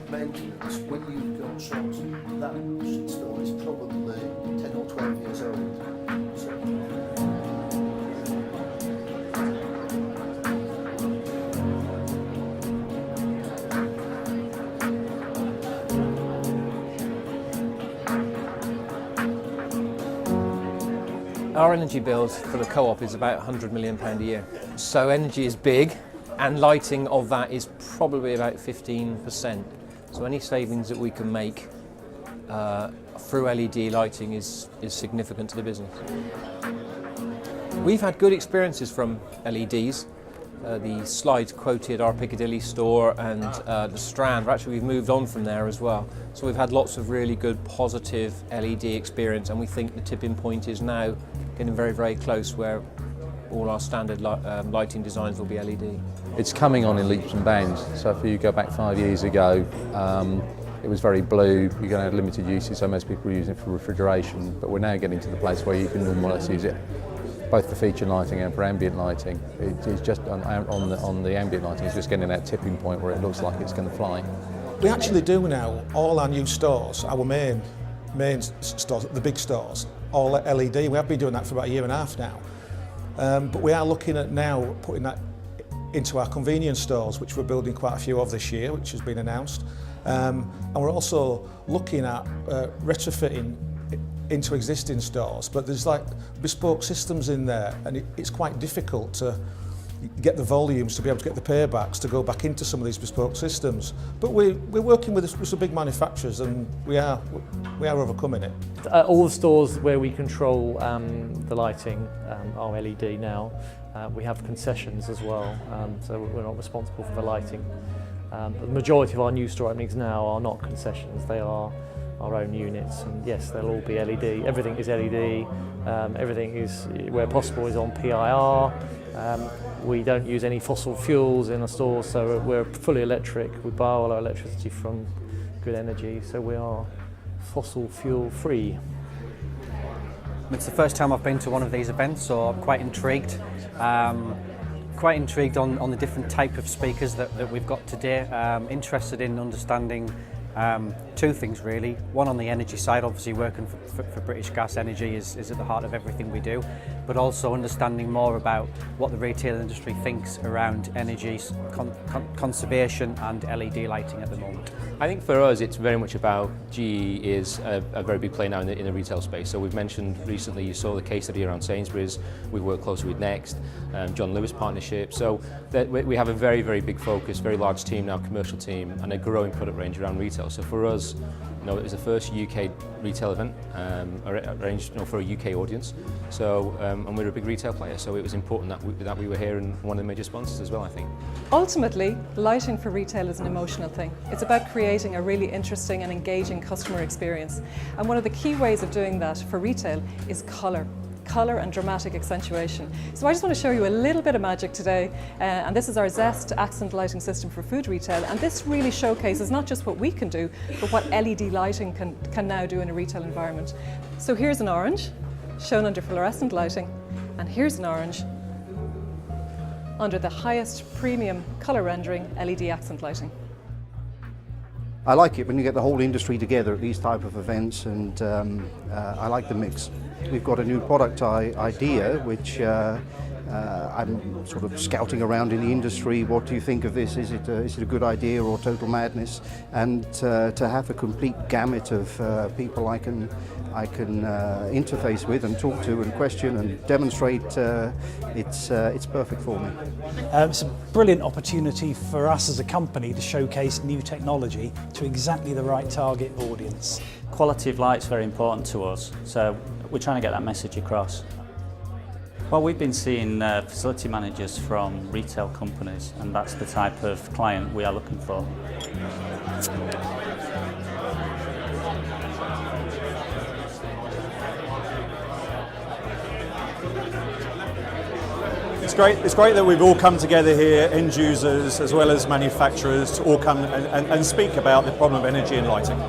maintenance, when you've got shops, that store is probably 10 or 12 years old. So, our energy bill for the co-op is about £100 million a year. So energy is big, and lighting of that is probably about 15%. So any savings that we can make through LED lighting is significant to the business. We've had good experiences from LEDs. The slides quoted our Piccadilly store and the Strand. Actually, we've moved on from there as well. So we've had lots of really good positive LED experience, and we think the tipping point is now getting very, very close where all our standard lighting designs will be LED. It's coming on in leaps and bounds. So if you go back 5 years ago, it was very blue, you're going to have limited usage, so most people were using it for refrigeration, but we're now getting to the place where you can normally use it both for feature lighting and for ambient lighting. It is just on the ambient lighting, it's just getting that tipping point where it looks like it's going to fly. We actually do now, all our new stores, our main stores, the big stores, all LED. We have been doing that for about a year and a half now. But we are looking at now putting that into our convenience stores, which we're building quite a few of this year, which has been announced. And we're also looking at retrofitting into existing stores, but there's like bespoke systems in there, and it's quite difficult to get the volumes to be able to get the paybacks to go back into some of these bespoke systems. But we're working with some big manufacturers, and we are overcoming it. All the stores where we control the lighting are LED now. We have concessions as well, so we're not responsible for the lighting. The majority of our new store openings now are not concessions, they are our own units, and yes, they'll all be LED. Everything is LED, everything is, where possible, is on PIR. We don't use any fossil fuels in the stores, so we're fully electric. We buy all our electricity from good energy, so we are fossil fuel free. It's the first time I've been to one of these events, so I'm quite intrigued. Quite intrigued on the different type of speakers that we've got today. Interested in understanding two things really. One, on the energy side, obviously working for British Gas Energy is at the heart of everything we do, but also understanding more about what the retail industry thinks around energy conservation and LED lighting at the moment. I think for us it's very much about GE is a very big player now in the retail space. So we've mentioned recently, you saw the case study around Sainsbury's, we work closely with Next, John Lewis partnership. So we have a very, very big focus, very large team now, commercial team, and a growing product range around retail. So for us, it was the first UK retail event arranged for a UK audience. So and we're a big retail player, so it was important that we were here and one of the major sponsors as well, I think. Ultimately, lighting for retail is an emotional thing. It's about creating a really interesting and engaging customer experience. And one of the key ways of doing that for retail is colour and dramatic accentuation. So I just want to show you a little bit of magic today, and this is our Zest accent lighting system for food retail, and this really showcases not just what we can do, but what LED lighting can now do in a retail environment. So here's an orange shown under fluorescent lighting, and here's an orange under the highest premium colour rendering LED accent lighting. I like it when you get the whole industry together at these type of events, and I like the mix. We've got a new product idea which I'm sort of scouting around in the industry. What do you think of this? Is it a good idea or total madness? And to have a complete gamut of people I can interface with and talk to and question and demonstrate, it's perfect for me. It's a brilliant opportunity for us as a company to showcase new technology to exactly the right target audience. Quality of light is very important to us, so we're trying to get that message across. Well, we've been seeing facility managers from retail companies, and that's the type of client we are looking for. It's great that we've all come together here, end users as well as manufacturers, to all come and speak about the problem of energy and lighting.